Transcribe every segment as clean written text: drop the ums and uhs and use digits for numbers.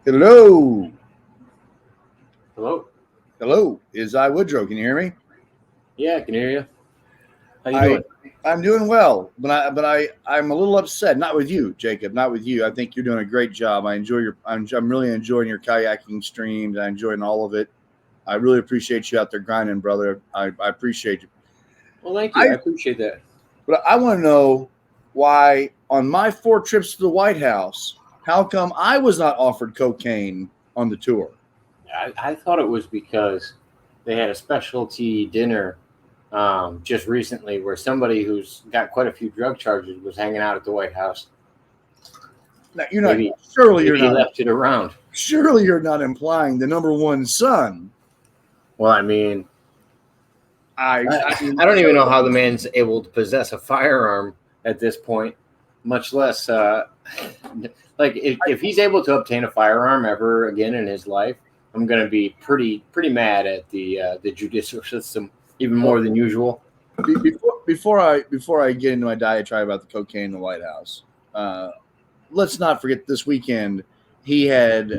Hello. Hello? Hello. Is I Woodrow. Can you hear me? Yeah, I can hear you. How you I doing? I'm doing well, but I'm a little upset. Not with you, Jacob. Not with you. I think you're doing a great job. I'm really enjoying your kayaking streams. I'm enjoying all of it. I really appreciate you out there grinding, brother. I appreciate you. Well, thank you. I I appreciate that. But I want to know why on my 4 trips to the White House, how come I was not offered cocaine on the tour? I thought it was because they had a specialty dinner just recently where somebody who's got quite a few drug charges was hanging out at the White House. Now, you're not Maybe surely you're maybe he not left it around. surely you're not implying the number one son. Well, I mean, I I, I mean, I don't even know how the man's able to possess a firearm at this point, much less like if he's able to obtain a firearm ever again in his life. I'm going to be pretty mad at the judicial system even more than usual. before I get into my diatribe about the cocaine in the White House, uh, let's not forget this weekend he had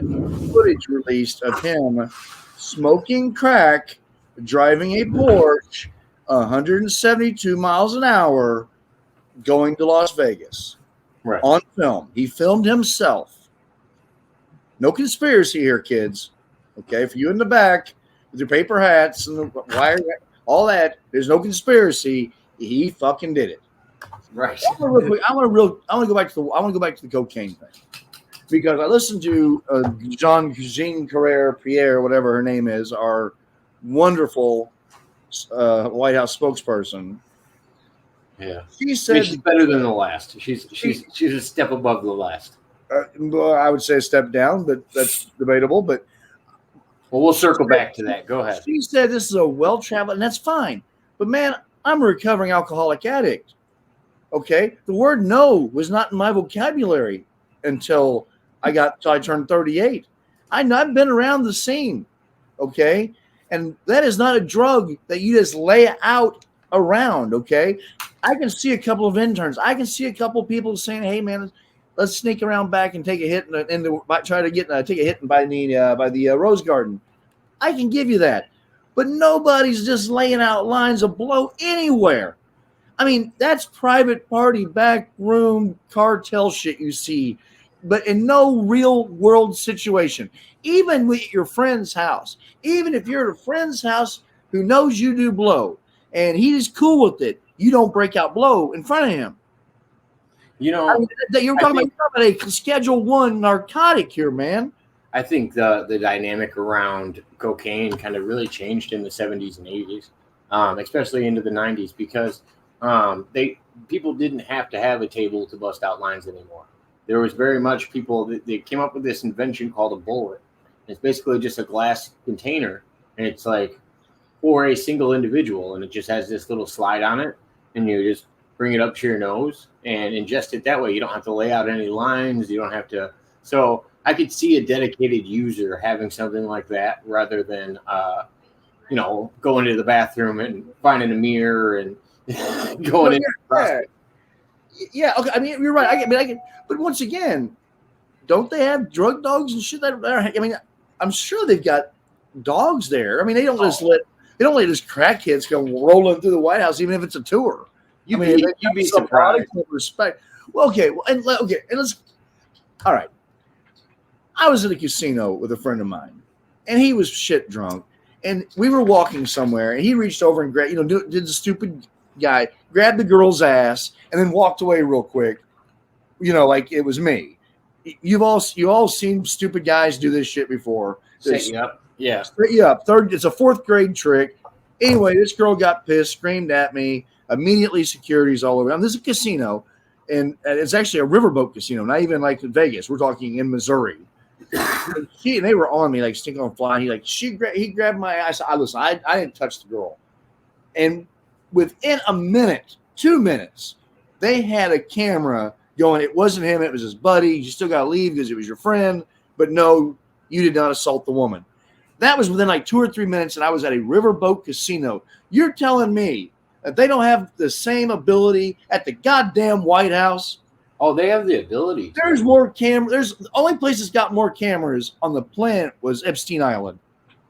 footage released of him smoking crack, driving a Porsche 172 miles an hour, going to Las Vegas Right. on film. He filmed himself. No conspiracy here, kids. Okay, for you in the back with your paper hats and the wire, all that. There's no conspiracy. He fucking did it. Right. I want to go back to the cocaine thing because I listened to Jean Carrere Pierre, whatever her name is, our wonderful White House spokesperson. Yeah. She I mean, said, she's better than the last. She's a step above the last. well, I would say a step down, but that's debatable. But Well, we'll circle back to that. Go ahead. she said this is a well-traveled, and that's fine. But man, I'm a recovering alcoholic addict. Okay, the word no was not in my vocabulary until I turned 38. I've been around the scene. Okay, and that is not a drug that you just lay out around. Okay, I can see a couple of interns. I can see a couple of people saying, "Hey, man, let's sneak around back and take a hit try to get take a hit by the Rose Garden." I can give you that, but nobody's just laying out lines of blow anywhere. I mean, that's private party, back room, cartel shit you see, but in no real world situation. Even with your friend's house, even if you're at a friend's house who knows you do blow and he's cool with it, you don't break out blow in front of him. You know, I mean, you're talking about a Schedule 1 narcotic here, man. I think the dynamic around cocaine kind of really changed in the 70s and 80s, especially into the 90s, because people didn't have to have a table to bust out lines anymore. There was very much people they came up with this invention called a bullet. It's basically just a glass container, and it's like for a single individual, and it just has this little slide on it, and you just bring it up to your nose and ingest it that way. You don't have to lay out any lines. You don't have to. So I could see a dedicated user having something like that rather than going to the bathroom and finding a mirror and going in. Yeah, okay. I mean, you're right. I get, but once again, don't they have drug dogs and shit? I mean, I'm sure they've got dogs there. I mean, they don't let just crackheads come rolling through the White House, even if it's a tour. You'd be surprised. Respect. Well, okay, and let's. All right. I was at a casino with a friend of mine, and he was shit drunk, and we were walking somewhere, and he reached over and did the stupid guy, grabbed the girl's ass, and then walked away real quick, like it was me. You all seen stupid guys do this shit before. Set you up. Yeah. Set you up. It's a 4th grade trick. Anyway, this girl got pissed, screamed at me. Immediately, security's all over. This is a casino, and it's actually a riverboat casino, not even like in Vegas. We're talking in Missouri. And they were on me like stink on fly. He grabbed my ass. I didn't touch the girl, and within a minute, 2 minutes, they had a camera going. It wasn't him. It was his buddy. You still got to leave because it was your friend. But no, you did not assault the woman. That was within like 2 or 3 minutes, and I was at a riverboat casino. You're telling me that they don't have the same ability at the goddamn White House? Oh, they have the ability to. There's more There's the only place that's got more cameras on the planet was Epstein Island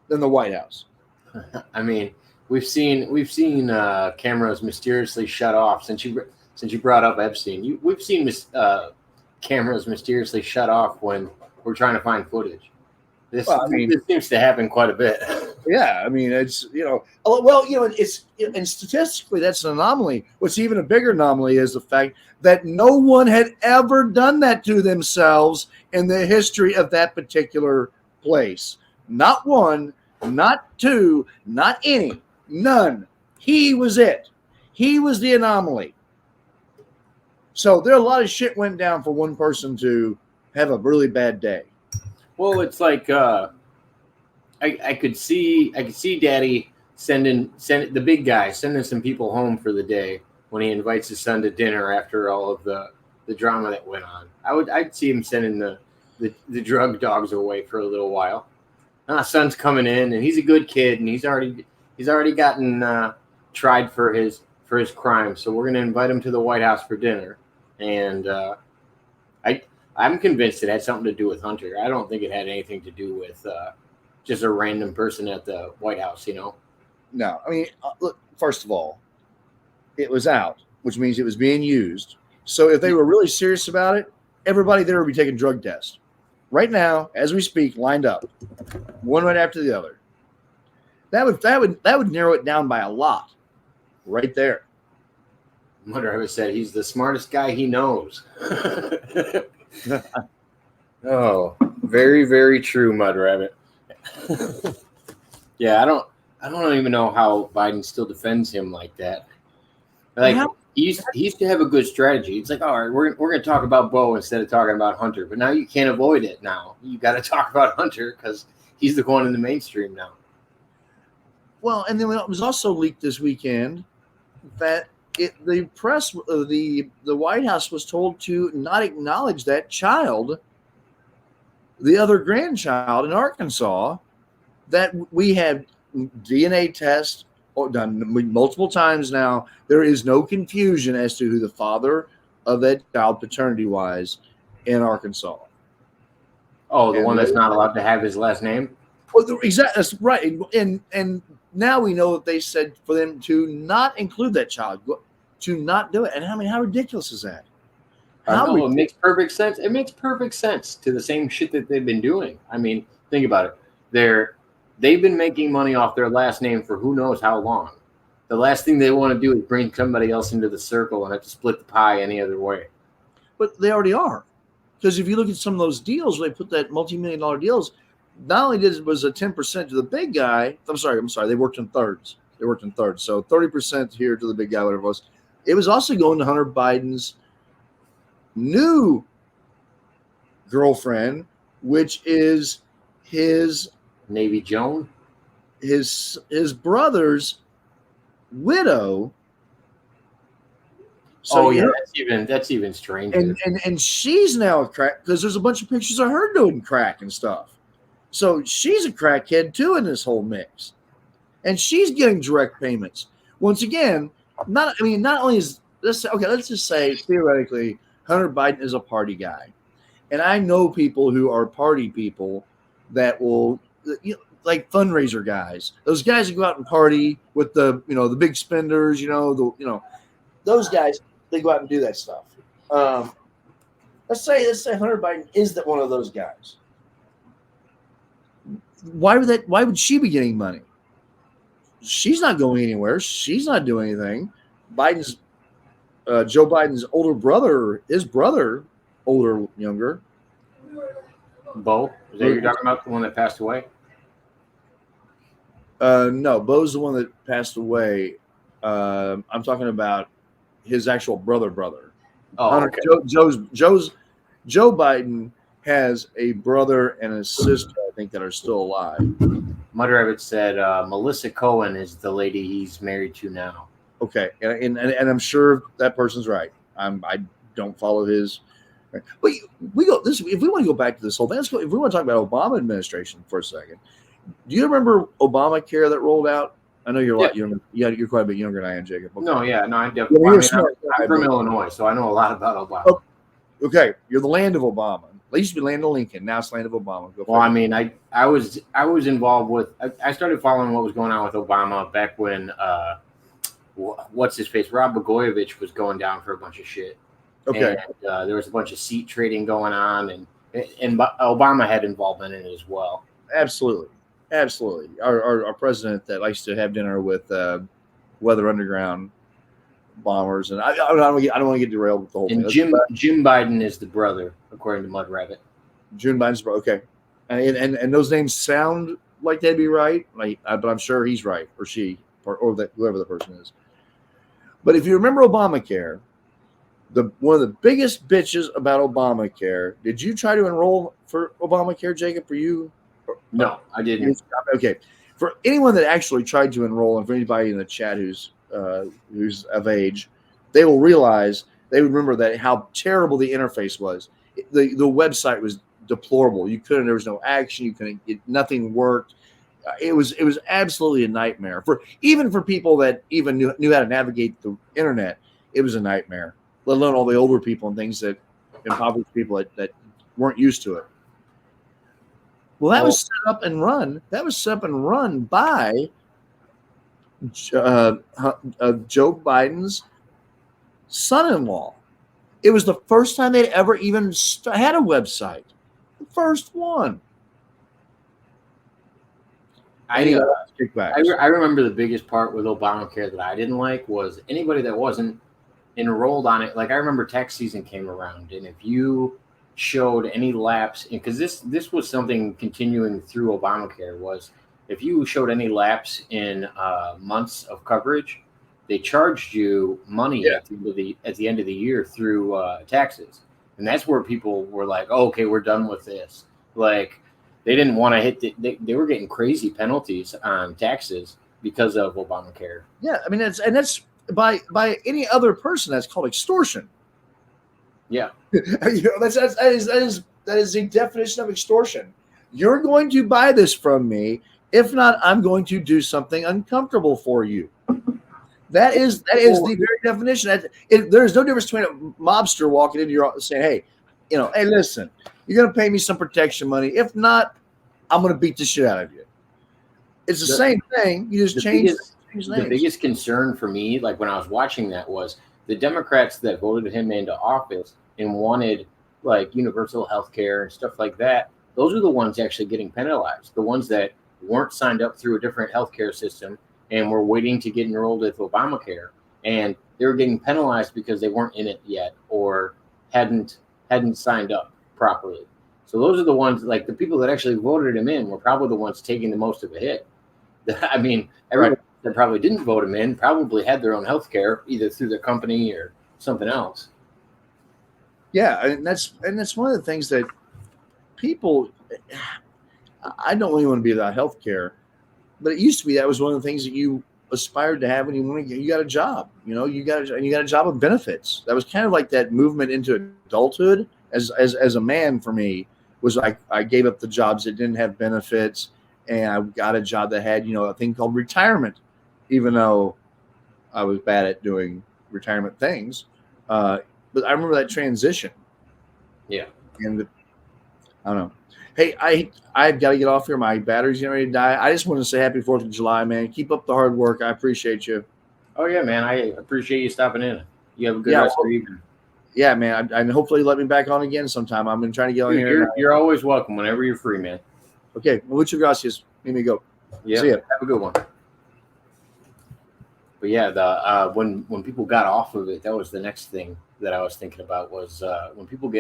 than the White House. I mean, we've seen cameras mysteriously shut off since you brought up Epstein. We've seen cameras mysteriously shut off when we're trying to find footage. This seems to happen quite a bit. Yeah, I mean, it's and statistically that's an anomaly. What's even a bigger anomaly is the fact that no one had ever done that to themselves in the history of that particular place. Not one, not two, not any, none. He was it. He was the anomaly. So there a lot of shit went down for one person to have a really bad day. Well, it's like I could see Daddy sending the big guy sending some people home for the day when he invites his son to dinner after all of the drama that went on. I'd see him sending the drug dogs away for a little while. Son's coming in and he's a good kid and he's already gotten tried for his crime, so we're going to invite him to the White House for dinner. And I'm convinced it had something to do with Hunter. I don't think it had anything to do with just a random person at the White House, No, I mean, look, first of all, it was out, which means it was being used. So if they were really serious about it, everybody there would be taking drug tests. Right now, as we speak, lined up, one right after the other. That would narrow it down by a lot, right there. Mudder Rabbit said he's the smartest guy he knows. Oh, very, very true, Mud Rabbit. Yeah, I don't even know how Biden still defends him like that. Like he used to have a good strategy. It's like, all right, we're going to talk about Bo instead of talking about Hunter, but now you can't avoid it. Now you got to talk about Hunter because he's the one in the mainstream now. Well, and then it was also leaked this weekend that the press, the White House was told to not acknowledge that child, the other grandchild in Arkansas, that we had DNA tests done multiple times now. There is no confusion as to who the father of that child paternity-wise in Arkansas. Oh, the one that's not allowed to have his last name? Well, exactly. That's right. And now we know that they said for them to not include that child, to not do it. And I mean, how ridiculous is that? It makes perfect sense. It makes perfect sense to the same shit that they've been doing. I mean, think about it. They've been making money off their last name for who knows how long. The last thing they want to do is bring somebody else into the circle and have to split the pie any other way. But they already are. Because if you look at some of those deals, they put that multi-million-dollar deals, not only was a 10% to the big guy. I'm sorry. They worked in thirds. So 30% here to the big guy, whatever it was. It was also going to Hunter Biden's new girlfriend, which is his Navy Joan, his brother's widow. So that's even stranger. And she's now a crack because there's a bunch of pictures of her doing crack and stuff. So she's a crackhead too in this whole mix, and she's getting direct payments. Once again, not only is this okay. Let's just say theoretically, Hunter Biden is a party guy, and I know people who are party people that will, like fundraiser guys. Those guys who go out and party with the big spenders. Those guys, they go out and do that stuff. Let's say Hunter Biden is one of those guys. Why would she be getting money? She's not going anywhere. She's not doing anything. Joe Biden's older brother, his brother, younger. Bo? Is that what you're talking about? The one that passed away? No, Bo's the one that passed away. I'm talking about his actual brother. Oh, Hunter, okay. Joe Biden has a brother and a sister, I think, that are still alive. Mudder Rabbit said Melissa Cohen is the lady he's married to now. Okay, and I'm sure that person's right. I don't follow his. But we go this. If we want to go back to this whole thing, let's go. If we want to talk about Obama administration for a second, do you remember Obamacare that rolled out? I know you're a lot younger. Yeah, you're quite a bit younger than I am, Jacob. Okay. I definitely. I'm from Illinois, so I know a lot about Obama. Okay, you're the land of Obama. It used to be land of Lincoln. Now it's land of Obama. Go Well, I figure. mean, I was involved with. I started following what was going on with Obama back when what's his face, Rob Blagojevich was going down for a bunch of shit, Okay, and there was a bunch of seat trading going on, and Obama had involvement in it as well. absolutely, absolutely. Our president that likes to have dinner with Weather Underground bombers, and I don't want to get derailed with the whole And thing. Jim Biden is the brother, according to Mud Rabbit. June Biden's okay, and those names sound like they'd be right, but I'm sure he's right or she or that whoever the person is. But if you remember Obamacare, one of the biggest bitches about Obamacare. Did you try to enroll for Obamacare, Jacob? For you? No, I didn't. Okay. For anyone that actually tried to enroll, and for anybody in the chat who's of age, they will realize they would remember that how terrible the interface was. The website was deplorable. You couldn't. There was no action. You couldn't. Nothing worked. It was absolutely a nightmare even for people that even knew how to navigate the internet. It was a nightmare, let alone all the older people and things that impoverished people that weren't used to it. Well, that was set up and run. That was set up and run by Joe Biden's son-in-law. It was the first time they'd ever even had a website. The first one. I remember the biggest part with Obamacare that I didn't like was anybody that wasn't enrolled on it. Like I remember tax season came around, and if you showed any lapse, because this was something continuing through Obamacare, was if you showed any lapse in months of coverage, they charged you money at the end of the year through taxes, and that's where people were like, oh, "Okay, we're done with this." Like they didn't want to hit. They were getting crazy penalties on taxes because of Obamacare. Yeah, I mean that's by any other person that's called extortion. Yeah, that is the definition of extortion. You're going to buy this from me. If not, I'm going to do something uncomfortable for you. That is the very definition. There's no difference between a mobster walking into your office saying, "Hey, hey, listen, you're going to pay me some protection money. If not, I'm going to beat the shit out of you." It's the same thing. You just change names. The biggest concern for me, like when I was watching that, was the Democrats that voted him into office and wanted like universal health care and stuff like that. Those are the ones actually getting penalized. The ones that weren't signed up through a different healthcare system and were waiting to get enrolled with Obamacare, and they were getting penalized because they weren't in it yet or hadn't signed up properly. So those are the ones, like the people that actually voted him in were probably the ones taking the most of a hit. I mean, everyone that probably didn't vote him in probably had their own health care, either through their company or something else. Yeah, and that's one of the things that people. I don't really want to be about healthcare, but it used to be that was one of the things that you aspired to have when you got a job. You got a job with benefits. That was kind of like that movement into adulthood. As a man, for me, was I gave up the jobs that didn't have benefits, and I got a job that had a thing called retirement, even though I was bad at doing retirement things. But I remember that transition. Yeah. And I don't know. Hey, I've got to get off here. My battery's getting ready to die. I just want to say happy 4th of July, man. Keep up the hard work. I appreciate you. Oh, yeah, man. I appreciate you stopping in. You have a good rest of your evening. Yeah, man. And hopefully let me back on again sometime. I've been trying to get on here. You're always welcome whenever you're free, man. Okay. Muchas gracias. Let me go. Yeah. See ya. Have a good one. But yeah, when people got off of it, that was the next thing that I was thinking about was when people get